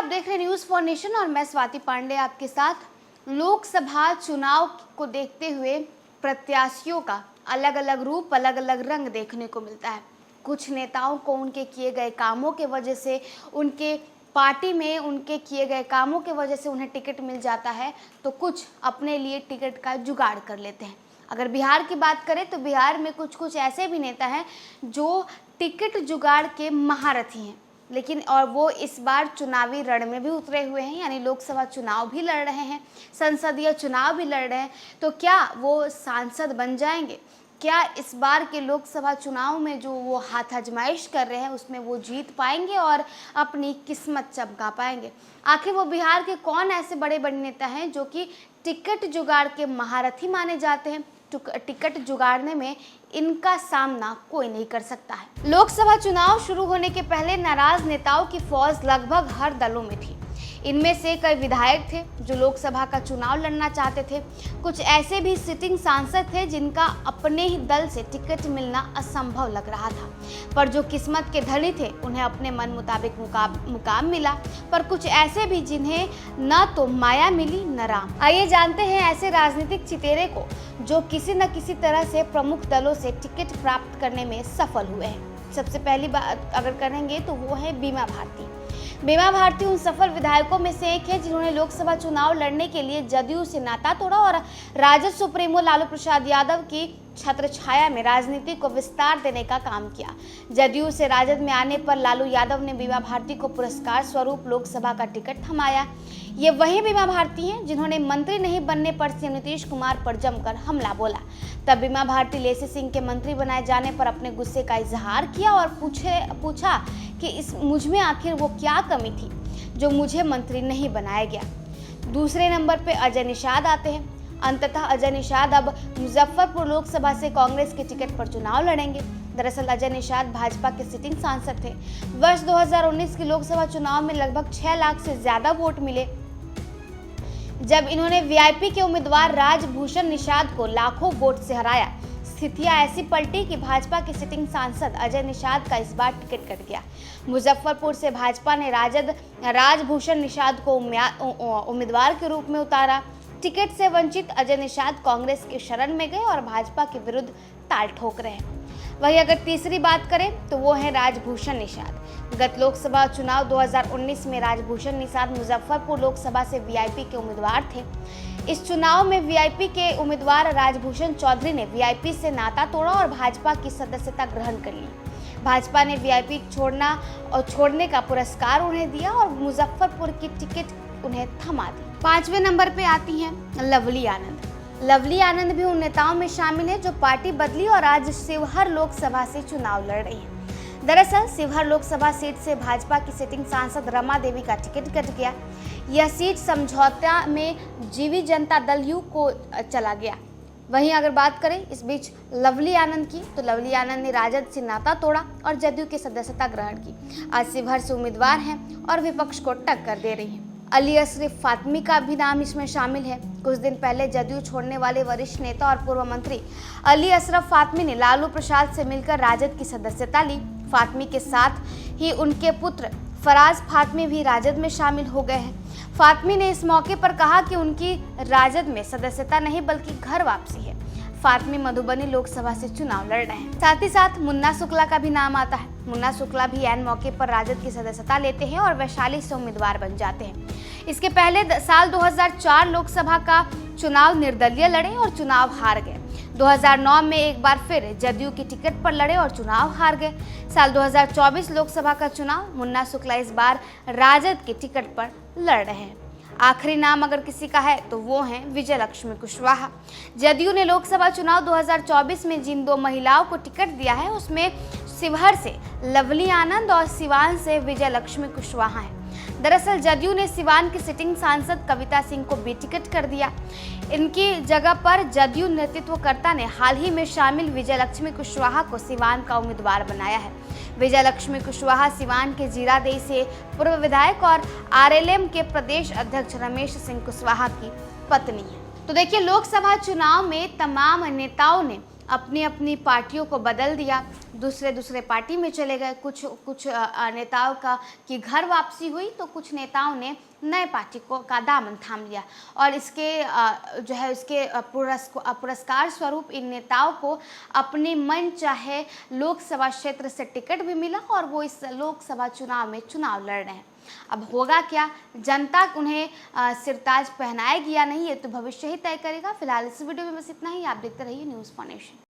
देख रहे news for nation और मैं स्वाति पांडे आपके साथ। लोकसभा चुनाव को देखते हुए प्रत्याशियों का अलग अलग रूप, अलग अलग रंग देखने को मिलता है। कुछ नेताओं को उनके किए गए कामों के वजह से, उनके पार्टी में उनके किए गए कामों के वजह से उन्हें टिकट मिल जाता है, तो कुछ अपने लिए टिकट का जुगाड़ कर लेते हैं। अगर बिहार की बात करें तो बिहार में कुछ ऐसे भी नेता हैं जो टिकट जुगाड़ के महारथी हैं, लेकिन और वो इस बार चुनावी रण में भी उतरे हुए हैं, यानी लोकसभा चुनाव भी लड़ रहे हैं, संसदीय चुनाव भी लड़ रहे हैं। तो क्या वो सांसद बन जाएंगे? क्या इस बार के लोकसभा चुनाव में जो वो हाथ आजमाइश कर रहे हैं उसमें वो जीत पाएंगे और अपनी किस्मत चमका पाएंगे? आखिर वो बिहार के कौन ऐसे बड़े बड़े नेता हैं जो कि टिकट जुगाड़ के महारथी माने जाते हैं? टिकट जुगाड़ने में इनका सामना कोई नहीं कर सकता है। लोकसभा चुनाव शुरू होने के पहले नाराज नेताओं की फौज लगभग हर दलों में थी। इनमें से कई विधायक थे जो लोकसभा का चुनाव लड़ना चाहते थे। कुछ ऐसे भी सिटिंग सांसद थे जिनका अपने ही दल से टिकट मिलना असंभव लग रहा था, पर जो किस्मत के धनी थे उन्हें अपने मन मुताबिक मुकाम मिला। पर कुछ ऐसे भी जिन्हें न तो माया मिली न राम। आइए जानते हैं ऐसे राजनीतिक चितेरे को जो किसी न किसी तरह से प्रमुख दलों से टिकट प्राप्त करने में सफल हुए हैं। सबसे पहली बात अगर करेंगे तो वो है बीमा भारती। बीमा भारती उन सफल विधायकों में से एक है जिन्होंने लोकसभा चुनाव लड़ने के लिए जदयू से नाता तोड़ा और राजद सुप्रीमो लालू प्रसाद यादव की छत्र छाया में राजनीति को विस्तार देने का काम किया। जदयू से राजद में आने पर लालू यादव ने बीमा भारती को पुरस्कार स्वरूप लोकसभा का टिकट थमाया। ये वही बीमा भारती हैं जिन्होंने मंत्री नहीं बनने पर सीएम नीतीश कुमार पर जमकर हमला बोला। तब बीमा भारती लेसी सिंह के मंत्री बनाए जाने पर अपने गुस्से का इजहार किया और पूछा कि इस मुझ में आखिर वो क्या कमी थी जो मुझे मंत्री नहीं बनाया गया। दूसरे नंबर पे अजय निषाद आते हैं। अंततः अजय निषाद अब मुजफ्फरपुर लोकसभा से कांग्रेस के टिकट पर चुनाव लड़ेंगे। दरअसल अजय निषाद भाजपा के सिटिंग सांसद थे। वर्ष 2019 के लोकसभा चुनाव में लगभग 6 लाख से ज्यादा वोट मिले, जब इन्होंने वीआईपी के उम्मीदवार राजभूषण निषाद को लाखों वोट से हराया। स्थितियां ऐसी पलटी कि भाजपा के सिटिंग सांसद अजय निषाद का इस बार टिकट कट गया। मुजफ्फरपुर से भाजपा ने राजभूषण निषाद को उम्मीदवार के रूप में उतारा। टिकट से वंचित अजय निषाद कांग्रेस की शरण में गए और भाजपा के विरुद्ध ताल ठोक रहे हैं। वहीं अगर तीसरी बात करें तो वो है राजभूषण निषाद। गत लोकसभा चुनाव 2019 में राजभूषण निषाद मुजफ्फरपुर लोकसभा से वीआईपी के उम्मीदवार थे। इस चुनाव में वीआईपी के उम्मीदवार राजभूषण चौधरी ने वीआईपी से नाता तोड़ा और भाजपा की सदस्यता ग्रहण कर ली। भाजपा ने वीआईपी छोड़ने का पुरस्कार उन्हें दिया और मुजफ्फरपुर की टिकट उन्हें थमा दी। 5वें नंबर पे आती हैं लवली आनंद। लवली आनंद भी उन नेताओं में शामिल है जो पार्टी बदली और आज शिवहर लोकसभा से चुनाव लड़ रही हैं। दरअसल शिवहर लोकसभा सीट से भाजपा की सिटिंग सांसद रमा देवी का टिकट कट गया। यह सीट समझौता में जीवी जनता दल यू को चला गया। वहीं अगर बात करें इस बीच लवली आनंद की, तो लवली आनंद ने राजद से नाता तोड़ा और जदयू की सदस्यता ग्रहण की। आज शिवहर से उम्मीदवार हैं और विपक्ष को टक्कर दे रही हैं। अली अशरफ फातमी का भी नाम इसमें शामिल है। कुछ दिन पहले जदयू छोड़ने वाले वरिष्ठ नेता और पूर्व मंत्री अली अशरफ फातमी ने लालू प्रसाद से मिलकर राजद की सदस्यता ली। फातमी के साथ ही उनके पुत्र फराज फातमी भी राजद में शामिल हो गए हैं। फातमी ने इस मौके पर कहा कि उनकी राजद में सदस्यता नहीं बल्कि घर वापसी है। फातमी मधुबनी लोकसभा से चुनाव लड़ रहे हैं। साथ ही साथ मुन्ना शुक्ला का भी नाम आता है। मुन्ना शुक्ला भी ऐन मौके पर राजद की सदस्यता लेते हैं और वैशाली से उम्मीदवार बन जाते हैं। इसके पहले साल 2004 लोकसभा का चुनाव निर्दलीय लड़े और चुनाव हार गए। 2009 में एक बार फिर जदयू की टिकट पर लड़े और चुनाव हार गए। साल 2024 लोकसभा का चुनाव मुन्ना शुक्ला इस बार राजद की टिकट पर लड़ रहे हैं। आखिरी नाम अगर किसी का है तो वो हैं विजय लक्ष्मी कुशवाहा। जदयू ने लोकसभा चुनाव 2024 में जिन 2 महिलाओं को टिकट दिया है उसमें शिवहर से लवली आनंद और सिवान से विजय लक्ष्मी कुशवाहा हैं। दरअसल जदयू ने सिवान की सिटिंग सांसद कविता सिंह को भी टिकट कर दिया। इनकी जगह पर जदयू नेतृत्वकर्ता ने हाल ही में शामिल विजय लक्ष्मी कुशवाहा को सिवान का उम्मीदवार बनाया है। विजय लक्ष्मी कुशवाहा सिवान के जीरादेई से पूर्व विधायक और आरएलएम के प्रदेश अध्यक्ष रमेश सिंह कुशवाहा की पत्नी है। तो देखिए, लोकसभा चुनाव में तमाम नेताओं ने अपनी अपनी पार्टियों को बदल दिया, दूसरे पार्टी में चले गए। कुछ नेताओं का की घर वापसी हुई, तो कुछ नेताओं ने नए पार्टी को का दामन थाम लिया। और इसके जो है उसके पुरस्कार स्वरूप इन नेताओं को अपने मन चाहे लोकसभा क्षेत्र से टिकट भी मिला और वो इस लोकसभा चुनाव में चुनाव लड़ रहे हैं। अब होगा क्या, जनता उन्हें सिरताज पहनाएगी या नहीं, ये तो भविष्य ही तय करेगा। फिलहाल इस वीडियो में बस इतना ही। आप देखते रहिए न्यूज़ फॉर नेशन।